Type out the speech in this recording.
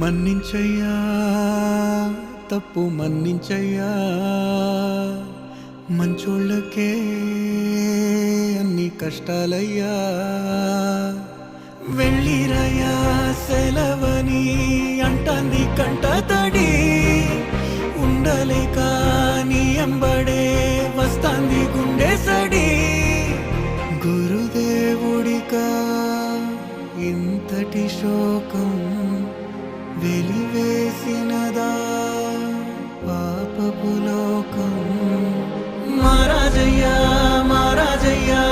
మన్నించయ్యా తప్పు మన్నించయ్యా మంచోళ్ళకే అన్ని కష్టాలయ్యా వెళ్ళిరయ్యా సెలవని అంటాంది కంట తడి ఉండలేక నీ ఎంబడే వస్తాంది గుండె సడి గురుదేవుడికా ఇంతటి శోకం వెలివేసినదా పాపపు లోకం మహారాజయ్యా మహారాజయ్యా